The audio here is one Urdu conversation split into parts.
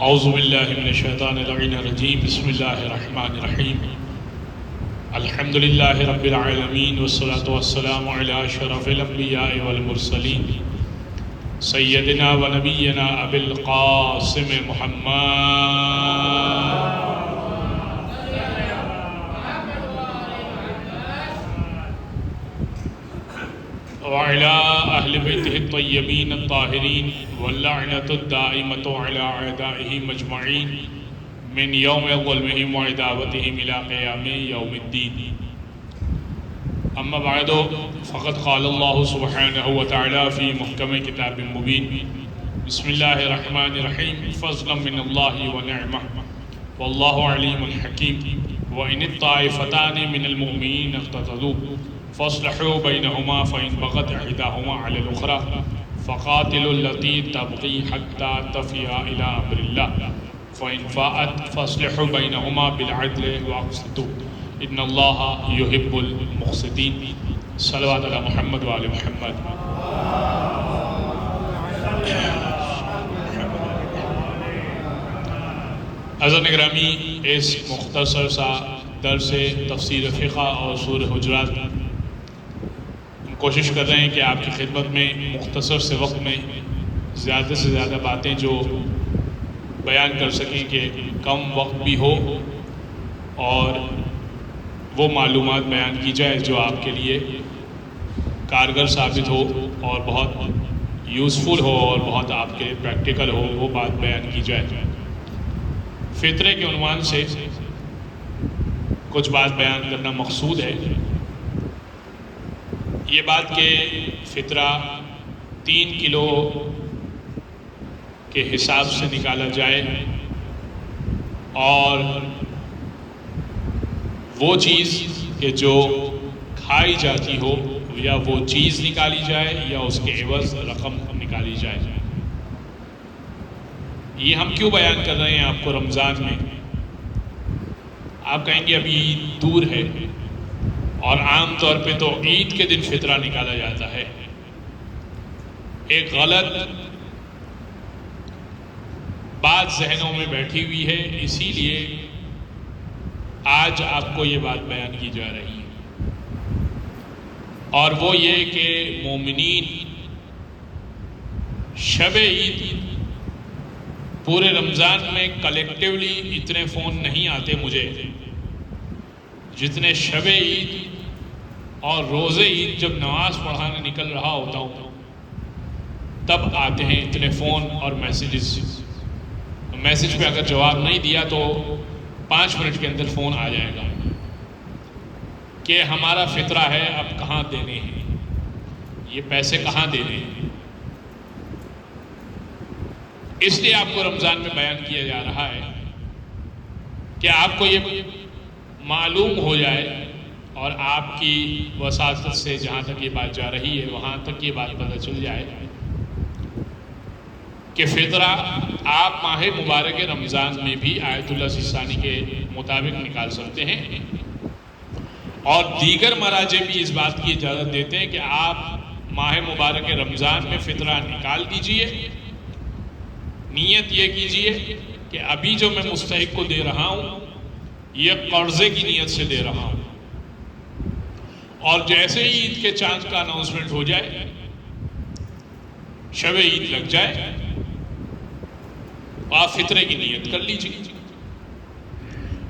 اعوذ باللہ من الشیطان اللعین الرجیم بسم اللہ الرحمن الرحیم الحمد للہ رب العالمین والصلاة والسلام علی اشرف الانبیاء والمرسلین سیدنا و نبینا ابی القاسم محمد وعلى أهل بيته الطيبين الطاهرين واللعنة الدائمة على أعدائهم أجمعين من يوم ظلمهم وعداوتهم إلى قيام يوم الدين. أما بعد فقد قال الله سبحانه وتعالى في محكم كتاب مبين بسم الله الرحمن الرحيم فضلا من الله ونعمة والله عليم حكيم وإن الطائفتان من المؤمنين اقتتلوا فاصلحوا بينهما فإن بغت إحداهما على الأخرى فقاتلوا التي تبغي حتى تفيء إلى أمر الله فإن فاءت فاصلحوا بينهما بالعدل واقسطوا إن الله يحب المقسطين. صلوات على محمد وآل محمد. حضرت گرامی، اس مختصر سا درس تفسیر فقہ اور سورہ حجرات کوشش کر رہے ہیں کہ آپ کی خدمت میں مختصر سے وقت میں زیادہ سے زیادہ باتیں جو بیان کر سکیں کہ کم وقت بھی ہو اور وہ معلومات بیان کی جائے جو آپ کے لیے کارگر ثابت ہو اور بہت یوزفل ہو اور بہت آپ کے پریکٹیکل ہو، وہ بات بیان کی جائے. فطرے کے عنوان سے کچھ بات بیان کرنا مقصود ہے. یہ بات کہ فطرہ 3 کلو کے حساب سے نکالا جائے اور وہ چیز کہ جو کھائی جاتی ہو یا وہ چیز نکالی جائے یا اس کے عوض رقم نکالی جائے. یہ ہم کیوں بیان کر رہے ہیں آپ کو رمضان میں؟ آپ کہیں گے ابھی عید دور ہے اور عام طور پہ تو عید کے دن فطرہ نکالا جاتا ہے. ایک غلط بات ذہنوں میں بیٹھی ہوئی ہے، اسی لیے آج آپ کو یہ بات بیان کی جا رہی ہے، اور وہ یہ کہ مومنین شب عید پورے رمضان میں کلیکٹیولی اتنے فون نہیں آتے مجھے جتنے شب عید اور روزے عید جب نماز پڑھانے نکل رہا ہوتا ہوں تب آتے ہیں اتنے فون اور میسیجز. میسیج پہ اگر جواب نہیں دیا تو 5 منٹ کے اندر فون آ جائے گا کہ ہمارا فطرہ ہے، اب کہاں دینے ہیں، یہ پیسے کہاں دینے ہیں. اس لیے آپ کو رمضان میں بیان کیا جا رہا ہے کہ آپ کو یہ معلوم ہو جائے اور آپ کی وساطت سے جہاں تک یہ بات جا رہی ہے وہاں تک یہ بات پتہ چل جائے کہ فطرہ آپ ماہ مبارک رمضان میں بھی آیت اللہ سیستانی کے مطابق نکال سکتے ہیں، اور دیگر مراجع بھی اس بات کی اجازت دیتے ہیں کہ آپ ماہ مبارک رمضان میں فطرہ نکال دیجئے. نیت یہ کیجئے کہ ابھی جو میں مستحق کو دے رہا ہوں یہ قرضے کی نیت سے دے رہا ہوں، اور جیسے ہی عید کے چاند کا اناؤنسمنٹ ہو جائے، شب عید لگ جائے، آپ فطرے کی نیت کر لیجئے.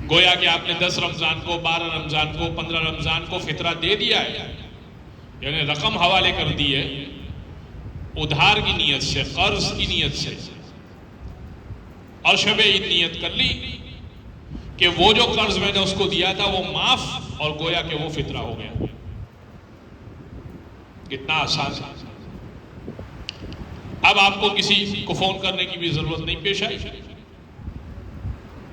گویا کہ آپ نے 10 رمضان کو، 12 رمضان کو، 15 رمضان کو فطرہ دے دیا ہے، یعنی رقم حوالے کر دی ہے ادھار کی نیت سے، قرض کی نیت سے، اور شب عید نیت کر لی کہ وہ جو قرض میں نے اس کو دیا تھا وہ معاف، اور گویا کہ وہ فطرہ ہو گیا. کتنا آسان ہے. اب آپ کو کسی کو فون کرنے کی بھی ضرورت نہیں پیش آئی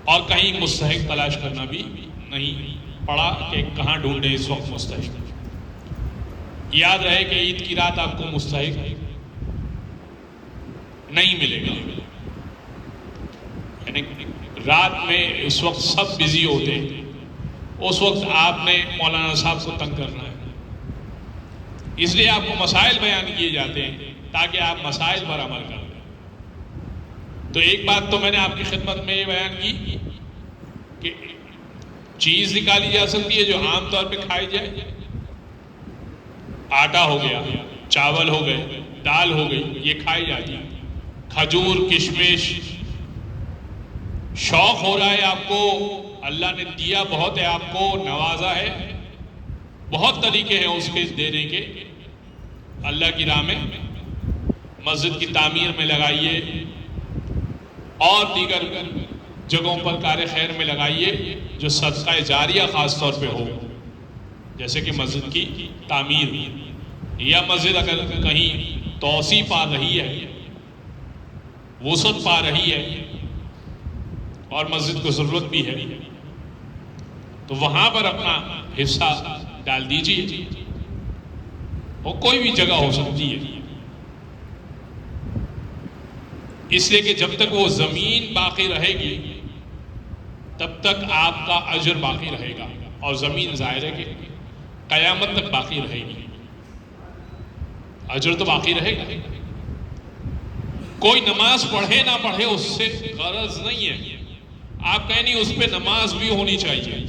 اور کہیں مستحق تلاش کرنا بھی نہیں پڑا کہ کہاں ڈھونڈیں اس وقت مستحق. یاد رہے کہ عید کی رات آپ کو مستحق نہیں ملے گا، یعنی رات میں اس وقت سب بزی ہوتے ہیں، اس وقت آپ نے مولانا صاحب کو تنگ کرنا ہے. اس لیے آپ کو مسائل بیان کیے جاتے ہیں تاکہ آپ مسائل پر عمل کریں. تو ایک بات تو میں نے آپ کی خدمت میں یہ بیان کی کہ چیز نکالی جا سکتی ہے جو عام طور پہ کھائی جائے. آٹا ہو گیا، چاول ہو گئے، دال ہو گئی، یہ کھائی جاتی ہے. کھجور، کشمش، شوق ہو رہا ہے آپ کو، اللہ نے دیا بہت ہے، آپ کو نوازا ہے، بہت طریقے ہیں اس کے دینے کے. اللہ کی راہ میں مسجد کی تعمیر میں لگائیے اور دیگر جگہوں پر کار خیر میں لگائیے جو صدقہ جاریہ خاص طور پہ ہو، جیسے کہ مسجد کی تعمیر، یا مسجد اگر کہیں توسیع پا رہی ہے، وسعت پا رہی ہے اور مسجد کو ضرورت بھی ہے تو وہاں پر اپنا حصہ ڈال دیجیے. وہ کوئی بھی جگہ ہو سکتی ہے، اس لیے کہ جب تک وہ زمین باقی رہے گی تب تک آپ کا اجر باقی رہے گا، اور زمین ظاہر ہے کہ قیامت تک باقی رہے گی، اجر تو باقی رہے گا. کوئی نماز پڑھے نہ پڑھے اس سے غرض نہیں ہے. آپ کہیں نہیں اس پہ نماز بھی ہونی چاہیے،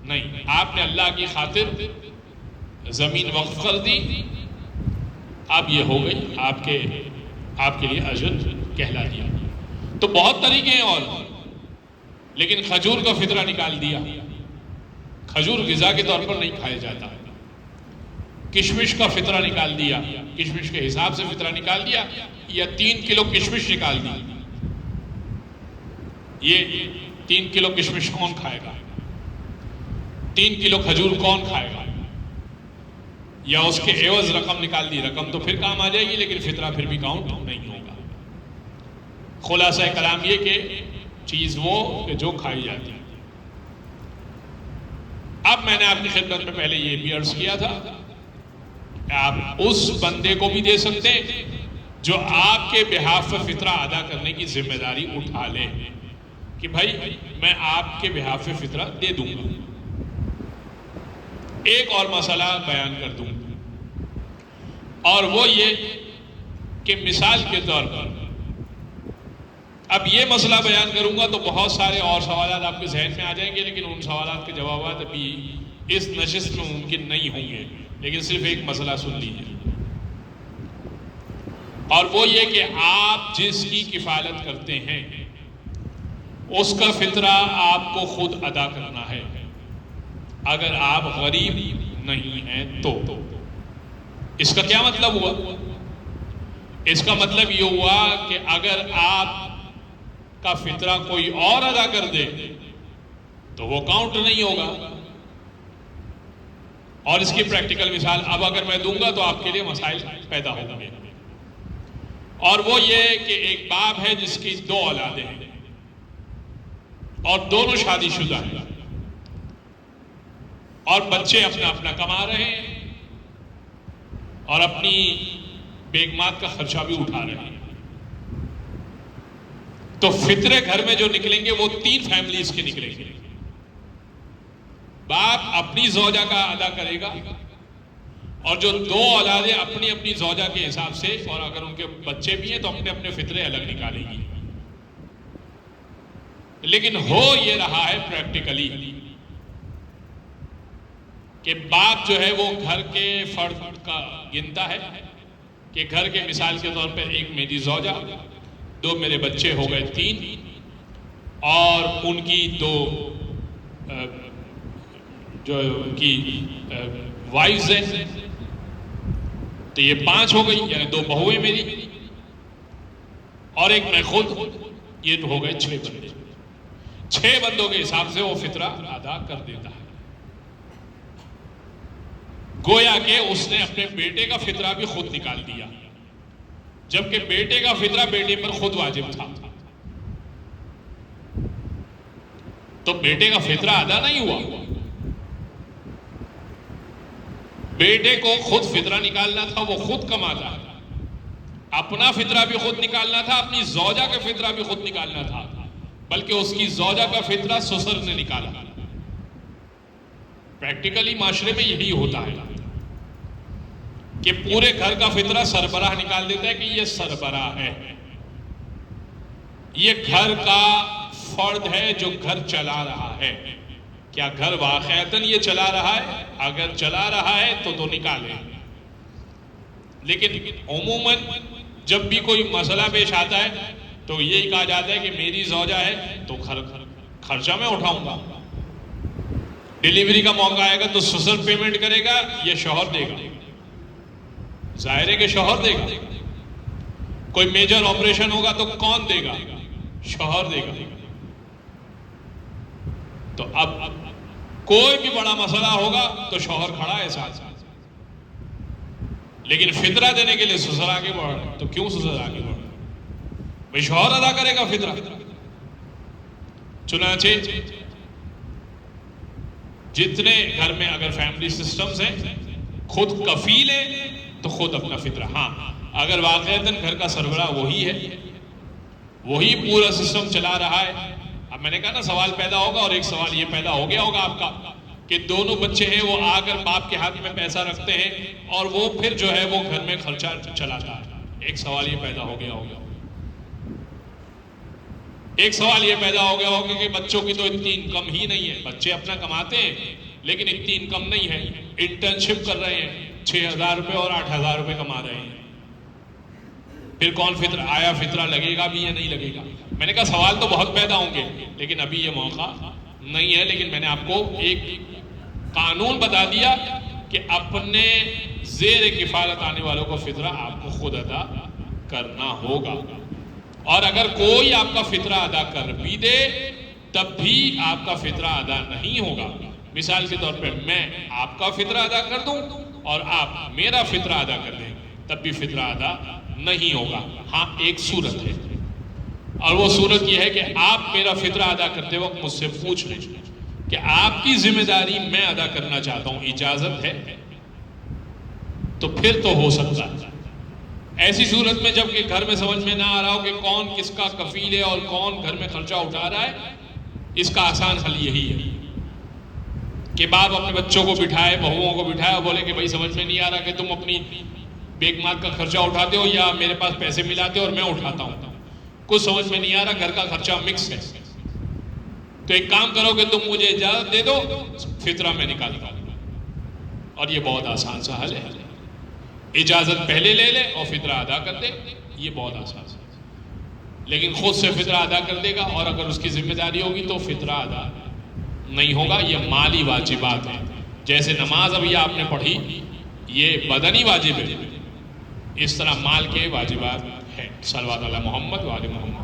نہیں، آپ نے اللہ کی خاطر زمین وقف کر دی، اب یہ ہو گئی آپ کے لیے اجر کہلا دیا. تو بہت طریقے ہیں اور، لیکن کھجور کا فطرہ نکال دیا. کھجور غذا کے طور پر نہیں کھایا جاتا. کشمش کا فطرہ نکال دیا، کشمش کے حساب سے فطرہ نکال دیا، یا 3 کلو کشمش نکال دی. یہ 3 کلو کشمش کون کھائے گا؟ 3 کلو کھجور کون کھائے گا؟ یا اس کے عوض رقم نکال دی. رقم تو پھر کام آ جائے گی لیکن فطرہ پھر بھی کاؤنٹ نہیں ہوگا. خلاصہ کلام یہ کہ چیز وہ کہ جو کھائی جاتی ہے. اب میں نے آپ کی خدمت میں پہلے یہ بھی عرض کیا تھا کہ آپ اس بندے کو بھی دے سکتے ہیں جو آپ کے بہاف پر فطرہ ادا کرنے کی ذمہ داری اٹھا لے کہ بھائی میں آپ کے بہاف پر فطرہ دے دوں گا. ایک اور مسئلہ بیان کر دوں، اور وہ یہ کہ مثال کے طور پر اب یہ مسئلہ بیان کروں گا تو بہت سارے اور سوالات آپ کے ذہن میں آ جائیں گے، لیکن ان سوالات کے جوابات ابھی اس نشست میں ممکن نہیں ہوں گے. لیکن صرف ایک مسئلہ سن لیجیے، اور وہ یہ کہ آپ جس کی کفالت کرتے ہیں اس کا فطرہ آپ کو خود ادا کرنا ہے اگر آپ غریب نہیں ہیں تو. اس کا کیا مطلب ہوا؟ اس کا مطلب یہ ہوا کہ اگر آپ کا فطرہ کوئی اور ادا کر دے تو وہ کاؤنٹ نہیں ہوگا. اور اس کی پریکٹیکل مثال اب اگر میں دوں گا تو آپ کے لیے مسائل پیدا ہوں گے. اور وہ یہ کہ ایک باپ ہے جس کی 2 اولادیں ہیں اور دونوں شادی شدہ ہیں اور بچے اپنا اپنا کما رہے ہیں اور اپنی بیگمات کا خرچہ بھی اٹھا رہے ہیں. تو فطرے گھر میں جو نکلیں گے وہ 3 فیملیز کے نکلیں گے. باپ اپنی زوجہ کا ادا کرے گا اور جو 2 اولادیں اپنی اپنی زوجہ کے حساب سے، اور اگر ان کے بچے بھی ہیں تو اپنے اپنے فطرے الگ نکالیں گی. لیکن ہو یہ رہا ہے پریکٹیکلی کہ باپ جو ہے وہ گھر کے فرد کا گنتا ہے کہ گھر کے مثال کے طور پر ایک میری زوجہ، 2 میرے بچے ہو گئے 3، اور ان کی 2 جو ان کی وائفز ہیں تو یہ 5 ہو گئی، یعنی 2 بہویں میری اور ایک میں خود، یہ ہو گئے 6 بندے. 6 بندوں کے حساب سے وہ فطرہ ادا کر دیتا ہے. گویا کہ اس نے اپنے بیٹے کا فطرہ بھی خود نکال دیا، جبکہ بیٹے کا فطرہ بیٹے پر خود واجب تھا. تو بیٹے کا فطرہ ادا نہیں ہوا. بیٹے کو خود فطرہ نکالنا تھا، وہ خود کماتا تھا، اپنا فطرہ بھی خود نکالنا تھا، اپنی زوجہ کا فطرہ بھی خود نکالنا تھا، بلکہ اس کی زوجہ کا فطرہ سسر نے نکالا. پریکٹیکلی معاشرے میں یہی ہوتا ہے کہ پورے گھر کا فطرہ سربراہ نکال دیتا ہے کہ یہ سربراہ ہے. یہ گھر کا فرد ہے جو گھر چلا رہا ہے. کیا گھر واقعتاً یہ چلا رہا ہے؟ اگر چلا رہا ہے تو نکالے. لیکن عموماً جب بھی کوئی مسئلہ پیش آتا ہے تو یہی کہا جاتا ہے کہ میری زوجہ ہے تو خرچہ میں اٹھاؤں گا. ڈیلیوری کا موقع آئے گا تو سسر پیمنٹ کرے گا یا شوہر دے گا؟ ظاہر ہے کہ شوہر دے گا. کوئی میجر آپریشن ہوگا تو کون دے گا؟ شوہر دے گا. تو اب کوئی بھی بڑا مسئلہ ہوگا تو شوہر کھڑا ہے ساتھ. لیکن فطرہ دینے کے لیے سسر آگے بڑھ رہا ہے. تو کیوں سسر آگے بڑھ رہا ہے؟ بھئی شوہر ادا کرے گا فطرہ. چنانچہ جتنے گھر میں اگر فیملی سسٹمز ہیں خود کفیل ہے تو خود اپنا فطرہ. ہاں اگر واقعتاً گھر کا سربراہ وہی ہے, وہی پورا سسٹم چلا رہا ہے. اب میں نے کہا نا سوال پیدا ہوگا, اور ایک سوال یہ پیدا ہو گیا ہوگا آپ کا کہ دونوں بچے ہیں وہ آ کر باپ کے ہاتھ میں پیسہ رکھتے ہیں اور وہ پھر جو ہے وہ گھر میں خرچہ چلاتا ہے. ایک سوال یہ پیدا ہو گیا ہوگا. ایک سوال یہ پیدا ہو گیا ہوگا کہ بچوں کی تو اتنی انکم ہی نہیں ہے. بچے اپنا کماتے ہیں لیکن اتنی انکم نہیں ہے. انٹرنشپ کر رہے ہیں, 6,000 روپے اور 8,000 روپے کما رہے ہیں. پھر کون فطرہ آیا, فطرہ لگے گا بھی یا نہیں لگے گا؟ میں نے کہا سوال تو بہت پیدا ہوں گے لیکن ابھی یہ موقع نہیں ہے. لیکن میں نے آپ کو ایک قانون بتا دیا کہ اپنے زیر کفالت آنے والوں کو فطرہ آپ کو خود ادا کرنا ہوگا. اور اگر کوئی آپ کا فطرہ ادا کر بھی دے تب بھی آپ کا فطرہ ادا نہیں ہوگا. مثال کے طور پہ میں آپ کا فطرہ ادا کر دوں اور آپ میرا فطرہ ادا کر دیں تب بھی فطرہ ادا نہیں ہوگا. ہاں ایک صورت ہے, اور وہ صورت یہ ہے کہ آپ میرا فطرہ ادا کرتے وقت مجھ سے پوچھ لیں کہ آپ کی ذمہ داری میں ادا کرنا چاہتا ہوں, اجازت ہے؟ تو پھر تو ہو سکتا ہے. ایسی صورت میں جب کہ گھر میں سمجھ میں نہ آ رہا ہو کہ کون کس کا کفیل ہے اور کون گھر میں خرچہ اٹھا رہا ہے, اس کا آسان حل یہی ہے کہ باپ اپنے بچوں کو بٹھائے, بہوؤں کو بٹھائے اور بولے کہ بھائی سمجھ میں نہیں آ رہا کہ تم اپنی بیک مارک کا خرچہ اٹھاتے ہو یا میرے پاس پیسے ملاتے ہو اور میں اٹھاتا ہوں. کچھ سمجھ میں نہیں آ رہا, گھر کا خرچہ مکس ہے. تو ایک کام کرو کہ تم مجھے اجازت دے دو, فطرہ میں نکالتا ہوں. اور یہ بہت آسان سا حل ہے. اجازت پہلے لے لے اور فطرہ ادا کر دے, یہ بہت آسان ہے. لیکن خود سے فطرہ ادا کر دے گا اور اگر اس کی ذمہ داری ہوگی تو فطرہ ادا نہیں ہوگا. یہ مالی واجبات ہیں. جیسے نماز ابھی آپ نے پڑھی یہ بدنی واجب ہے, اس طرح مال کے واجبات ہیں. صلوات علی محمد و آل محمد.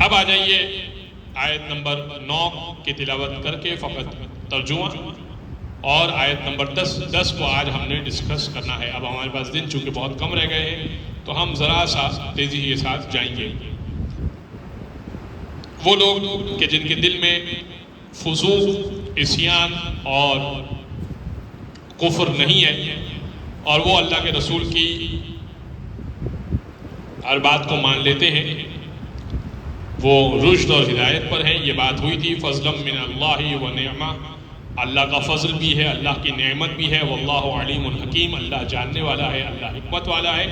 اب آ جائیے آیت نمبر 9 کی تلاوت کر کے فقط ترجمہ, اور آیت نمبر 10 کو آج ہم نے ڈسکس کرنا ہے. اب ہمارے پاس دن چونکہ بہت کم رہ گئے ہیں تو ہم ذرا سا تیزی کے ساتھ جائیں گے. وہ لوگ کہ جن کے دل میں فسوق, عصیان اور کفر نہیں ہے اور وہ اللہ کے رسول کی ہر بات کو مان لیتے ہیں, وہ رشد اور ہدایت پر ہیں. یہ بات ہوئی تھی فضلا من اللہ و نعمہ, اللہ کا فضل بھی ہے, اللہ کی نعمت بھی ہے. واللہ علیم حکیم, اللہ جاننے والا ہے, اللہ حکمت والا ہے.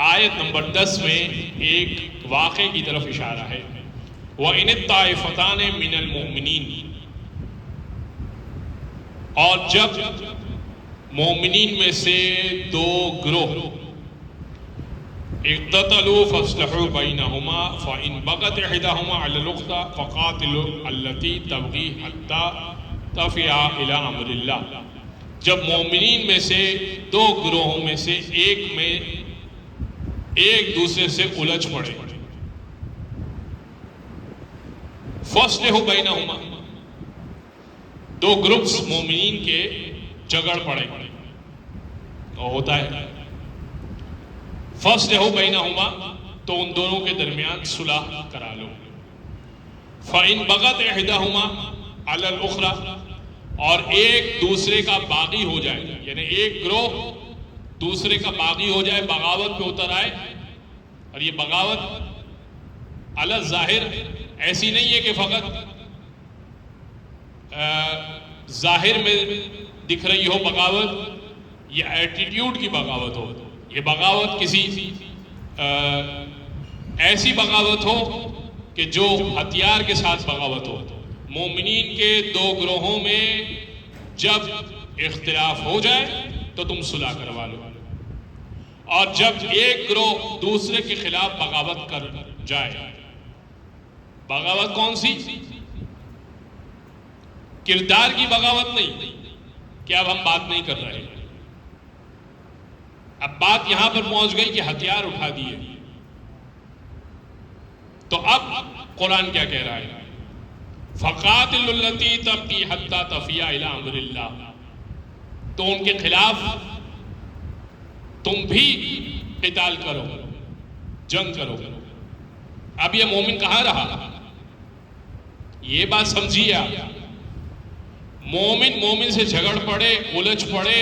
آیت نمبر 10 میں ایک واقعے کی طرف اشارہ ہے. وَإِنِ الطَّائِفَتَانِ مِنَ الْمُؤْمِنِينَ, اور جب مومنین میں سے دو گروہ اقتتلوا فاصلحوا بینہما فإن بغت احداہما علی الأخرى فقاتلوا التي تبغی حتی تفیء الی امر اللہ. جب مومنین میں سے دو گروہوں میں سے ایک میں ایک دوسرے سے الجھ پڑے, فاصلحوا بینہما, دو گروپس مومنین کے جھگڑ پڑے, وہ ہوتا ہے فاصلحوا بینہما, تو ان دونوں کے درمیان صلح کرا لو. فإن بغت احداہما علی الأخرى, اور ایک دوسرے کا باغی ہو جائے, یعنی ایک گروہ دوسرے کا باغی ہو جائے, بغاوت پہ اتر آئے. اور یہ بغاوت علی الظاہر ایسی نہیں ہے کہ فقط ظاہر میں دکھ رہی ہو بغاوت, یہ ایٹیٹیوڈ کی بغاوت ہو، یہ بغاوت کسی ایسی بغاوت ہو کہ جو ہتھیار کے ساتھ بغاوت ہو۔ مومنین کے دو گروہوں میں جب اختلاف ہو جائے تو تم صلح کروا لو، اور جب ایک گروہ دوسرے کے خلاف بغاوت کر جائے، بغاوت کون سی؟ کردار کی بغاوت نہیں کہ اب ہم بات نہیں کر رہے، اب بات یہاں پر پہنچ گئی کہ ہتھیار اٹھا دیے، تو اب قرآن کیا کہہ رہا ہے؟ فَقَاتِلُوا الَّتِي تَبْغِي حَتَّى تَفِيَ إِلَىٰ أَمْرِ اللَّهِ، تو ان کے خلاف تم بھی قتال کرو، جنگ کرو۔ اب یہ مومن کہاں رہا؟ یہ بات سمجھیے آپ، مومن سے جھگڑ پڑے، الجھ پڑے،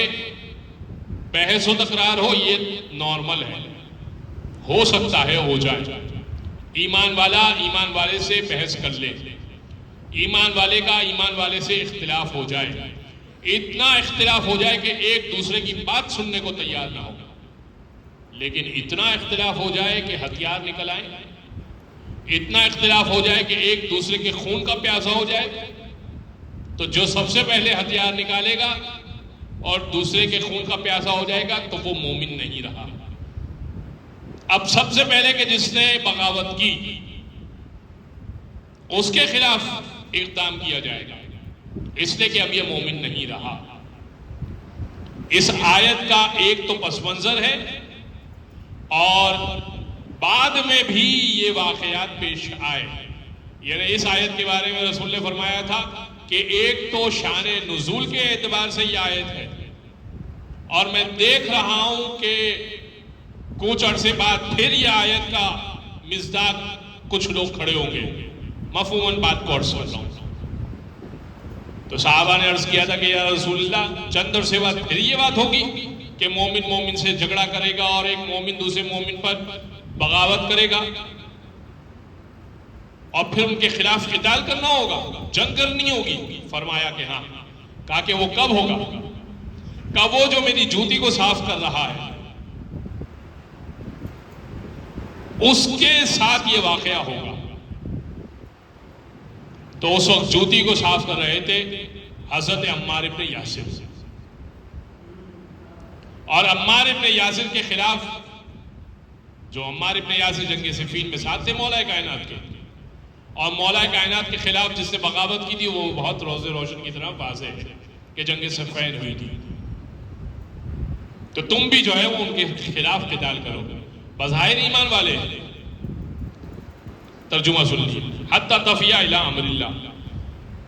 بحث و تکرار ہو، یہ نارمل ہے، ہو سکتا ہے ہو جائے۔ ایمان والا ایمان والے سے بحث کر لے، ایمان والے کا ایمان والے سے اختلاف ہو جائے، اتنا اختلاف ہو جائے کہ ایک دوسرے کی بات سننے کو تیار نہ ہو، لیکن اتنا اختلاف ہو جائے کہ ہتھیار نکل آئیں، اتنا اختلاف ہو جائے کہ ایک دوسرے کے خون کا پیاسا ہو جائے، تو جو سب سے پہلے ہتھیار نکالے گا اور دوسرے کے خون کا پیاسا ہو جائے گا تو وہ مومن نہیں رہا۔ اب سب سے پہلے کہ جس نے بغاوت کی اس کے خلاف اقدام کیا جائے گا، اس لیے کہ اب یہ مومن نہیں رہا۔ اس آیت کا ایک تو پس منظر ہے، اور بعد میں بھی یہ واقعات پیش آئے، یعنی اس آیت کے بارے میں رسول نے فرمایا تھا کہ ایک تو شان نزول کے اعتبار سے یہ آیت ہے، اور میں دیکھ رہا ہوں کہ کچھ عرصے بعد پھر یہ آیت کا مصداق کچھ لوگ کھڑے ہوں گے، مفہوماً بات کو عرض کر رہا ہوں۔ تو صحابہ نے عرض کیا تھا کہ یا رسول اللہ، چند عرصے بعد پھر یہ بات ہوگی کہ مومن مومن سے جھگڑا کرے گا اور ایک مومن دوسرے مومن پر بغاوت کرے گا، اور پھر ان کے خلاف قتال کرنا ہوگا، جنگ کرنی ہوگی؟ فرمایا کہ ہاں۔ کہا کہ وہ کب ہوگا؟ کہا وہ جو میری جوتی کو صاف کر رہا ہے اس کے ساتھ یہ واقعہ ہوگا۔ تو اس وقت جوتی کو صاف کر رہے تھے حضرت عمار ابن یاسر، اور عمار ابن یاسر کے خلاف، جو عمار ابن یاسر جنگ صفین میں ساتھ تھے مولا کائنات کے، اور مولا کائنات کے خلاف جس نے بغاوت کی تھی وہ بہت روز روشن کی طرح واضح ہے کہ جنگ صفین ہوئی تھی۔ تو تم بھی جو ہے وہ ان کے خلاف قتال کرو، بظاہر ایمان والے۔ ترجمہ سن لیجیے، حتی تفیہ الی امر اللہ،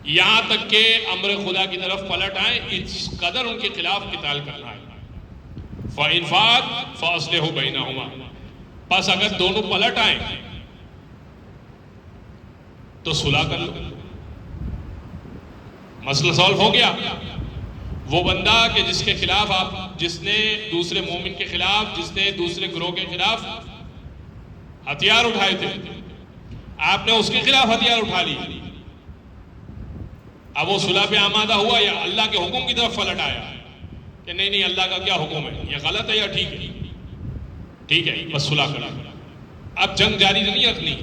یہاں تک کہ امر خدا کی طرف پلٹ آئیں، اس قدر ان کے خلاف قتال کرنا ہے۔ فَإِنْ فَاءَتْ فَأَصْلِحُوا بَيْنَهُمَا، پس اگر دونوں پلٹ آئیں تو صلح کر لو، مسئلہ سالو ہو گیا۔ وہ بندہ کہ جس کے خلاف جس نے دوسرے مومن کے خلاف، جس نے دوسرے گروہ کے خلاف ہتھیار اٹھائے تھے، آپ نے اس کے خلاف ہتھیار اٹھا لی، اب وہ صلح پہ آمادہ ہوا یا اللہ کے حکم کی طرف پلٹ آیا کہ نہیں اللہ کا کیا حکم ہے، یہ غلط ہے یا ٹھیک ہے؟ ٹھیک ہے، بس صلح کرا، اب جنگ جاری نہیں رکھنی۔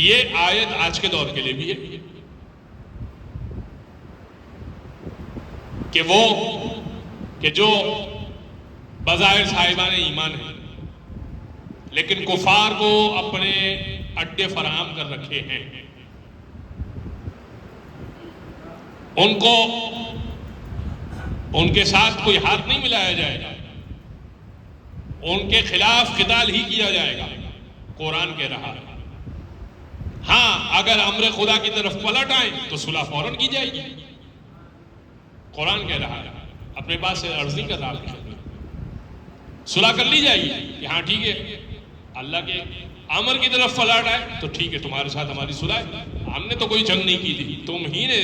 یہ آیت آج کے دور کے لیے بھی ہے کہ جو بظاہر صاحبان ایمان ہیں لیکن کفار کو اپنے اڈے فراہم کر رکھے ہیں، ان کے ساتھ کوئی ہاتھ نہیں ملایا جائے گا، ان کے خلاف قتال ہی کیا جائے گا، قرآن کہہ رہا ہے۔ ہاں اگر امر خدا کی طرف پلٹ آئیں تو صلح فوراً کی جائے گی، قرآن کہہ رہا ہے، اپنے پاس سے عرض نہیں کر رہا، صلح کر لی جائے گی کہ ہاں ٹھیک ہے، اللہ کے امر کی طرف پلٹ آئے تو ٹھیک ہے، تمہارے ساتھ ہماری صلح ہے، ہم نے تو کوئی جنگ نہیں کی تھی، تم ہی نے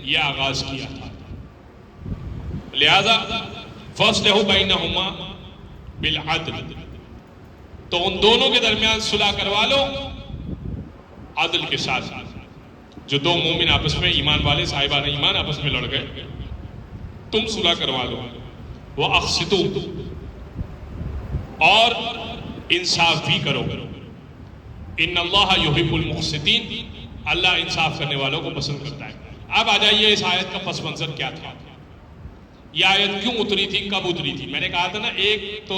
یہ آغاز کیا تھا، لہذا فَأَصْلِحُوا بَيْنَهُمَا بِالْعَدْلِ، تو ان دونوں کے درمیان صلح کروا لو عدل کے ساتھ۔ جو دو مومن آپس میں ایمان والے صاحبان ایمان آپس میں لڑ گئے تم صلح کروا دو. وَأَقْسِطُوا، اور انصاف بھی کرو. ان اللہ یحب المقسطین، اللہ انصاف کرنے والوں کو پسند کرتا ہے. اب آ جائیے اس آیت کا پس منظر کیا تھا. یہ آیت کیوں اتری تھی، کب اتری تھی؟ میں نے کہا تھا نا، ایک تو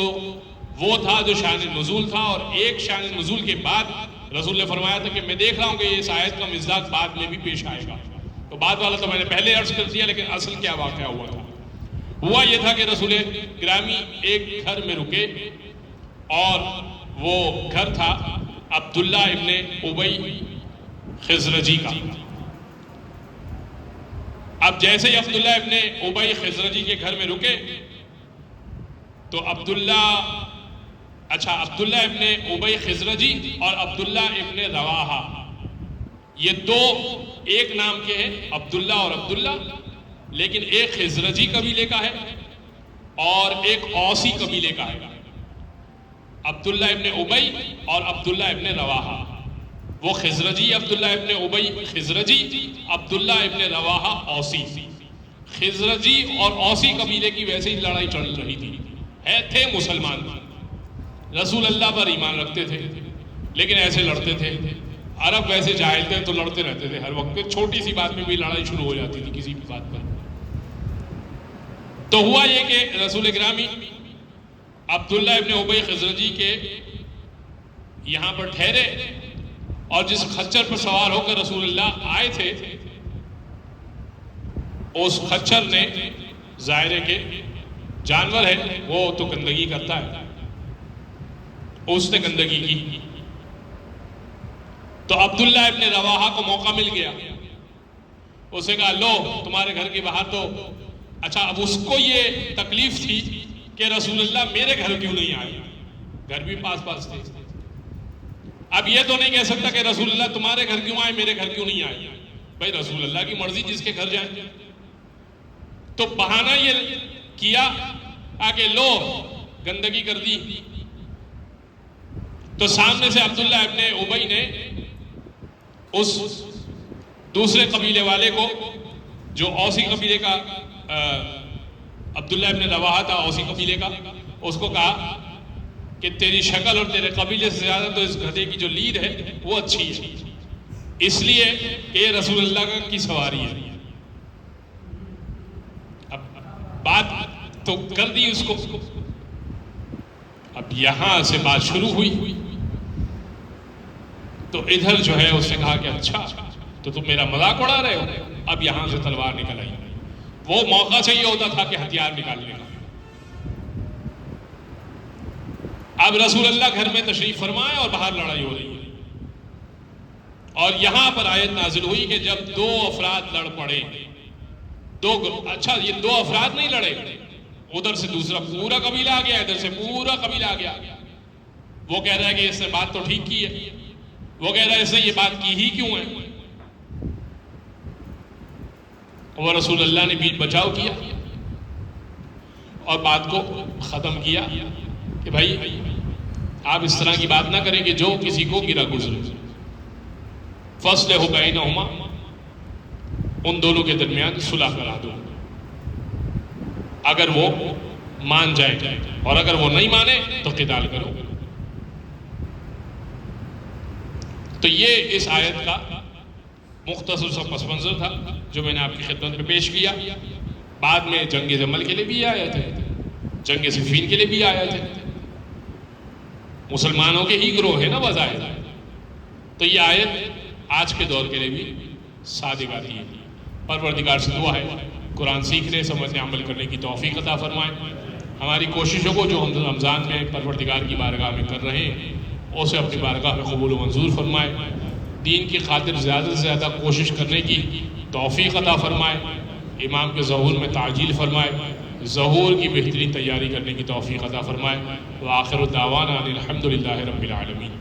وہ تھا جو شان نزول تھا، اور ایک شان نزول کے بعد رسول نے فرمایا تھا کہ میں دیکھ رہا ہوں کہ اس آیت کا مزاج بعد میں بھی پیش آئے گا. تو بعد والا تو میں نے پہلے عرض کر دیا، لیکن اصل کیا واقعہ ہوا تھا؟ ہوا یہ تھا کہ رسول گرامی ایک گھر میں رکے، اور وہ گھر تھا عبداللہ ابن ابی خزرجی کا. اب جیسے ہی عبداللہ ابن ابی خزرجی کے گھر میں رکے تو عبداللہ ابن ابی خزرجی اور عبداللہ ابن رواحہ، یہ دو ایک نام کے ہیں، عبداللہ اور عبداللہ، لیکن ایک خزرجی قبیلے کا ہے اور ایک اوسی قبیلے کا ہے. عبداللہ ابن ابی اور عبداللہ ابن رواحہ، وہ خزرجی عبداللہ ابن ابی خزرجی، عبداللہ ابن رواحہ اوسی. خزرجی اور اوسی قبیلے کی ویسے ہی لڑائی چل رہی تھی. تھے مسلمان، رسول اللہ پر ایمان رکھتے تھے، لیکن ایسے لڑتے تھے. عرب ویسے جاہل تھے تو لڑتے رہتے تھے ہر وقت، چھوٹی سی بات میں بھی لڑائی شروع ہو جاتی تھی کسی بھی بات پر. تو ہوا یہ کہ رسول گرامی عبداللہ ابن ابی خزرجی کے یہاں پر ٹھہرے، اور جس خچر پر سوار ہو کر رسول اللہ آئے تھے، اس خچر نے، ظاہر ہے کہ جانور ہے وہ تو گندگی کرتا ہے، اس نے گندگی کی. تو عبداللہ ابن رواحہ کو موقع مل گیا. اس نے کہا لو تمہارے گھر کے باہر تو اب اس کو یہ تکلیف تھی کہ رسول اللہ میرے گھر کیوں نہیں آئے، گھر بھی پاس پاس تھے. اب یہ تو نہیں کہہ سکتا کہ رسول اللہ تمہارے گھر کیوں آئے، میرے گھر کیوں نہیں آئے. بھائی رسول اللہ کی مرضی، جس کے گھر جائیں. تو بہانہ یہ کیا کہ لو گندگی کر دی. تو سامنے سے عبداللہ ابن ابی نے اس دوسرے قبیلے والے کو، جو اوسی قبیلے کا عبداللہ ابن رواحہ تھا، اوسی قبیلے کا، اس کو کہا کہ تیری شکل اور تیرے قبیلے سے زیادہ تو اس گدھے کی جو لید ہے وہ اچھی ہے، اس لیے کہ یہ رسول اللہ کی سواری ہے. اب بات تو کر دی اس کو. اب یہاں سے بات شروع ہوئی تو ادھر جو ہے اس نے کہا کہ اچھا تو تم میرا مذاق اڑا رہے ہو. اب یہاں سے تلوار نکل آئی. وہ موقع چاہیے ہوتا تھا کہ ہتھیار نکالنے کا. اب رسول اللہ گھر میں تشریف فرمائے اور باہر لڑائی ہو رہی ہے. اور یہاں پر آیت نازل ہوئی کہ جب دو افراد لڑ پڑے، یہ دو افراد نہیں لڑے، ادھر سے دوسرا پورا قبیلہ آ گیا، ادھر سے پورا قبیلہ آ گیا. وہ کہہ رہا ہے کہ اس نے بات تو ٹھیک کی ہے، وہ کہہ رہا ہے اس نے یہ بات کی ہی کیوں ہے. وہ رسول اللہ نے بیچ بچاؤ کیا اور بات کو ختم کیا کہ بھائی آپ اس طرح کی بات نہ کریں کہ جو کسی کو گرا گزرے. فَاصْلِحُوا بَيْنَهُمَا، ان دونوں کے درمیان صلح کرا دو. اگر وہ مان جائے اور اگر وہ نہیں مانے تو قتال کرو. تو یہ اس آیت کا مختصر سا پس منظر تھا جو میں نے آپ کی خدمت میں پیش کیا. بعد میں جنگ جمل کے لیے بھی آئے تھے، جنگ صفین کے لیے بھی آئے تھے. مسلمانوں کے ہی گروہ ہے نا بظاہر. تو یہ آیت آج کے دور کے لیے بھی صادق آتی ہے. پروردگار سے دعا ہے قرآن سیکھنے، سمجھنے، عمل کرنے کی توفیق عطا فرمائے. ہماری کوششوں کو جو ہم رمضان میں پروردگار کی بارگاہ میں کر رہے ہیں اسے اپنی بارگاہ میں قبول و منظور فرمائے. دین کی خاطر زیادہ سے زیادہ کوشش کرنے کی توفیق عطا فرمائے. امام کے ظہور میں تعجیل فرمائے، ظہور کی بہترین تیاری کرنے کی توفیق عطا فرمائے. وآخر دعوانا الحمدللہ رب العالمین.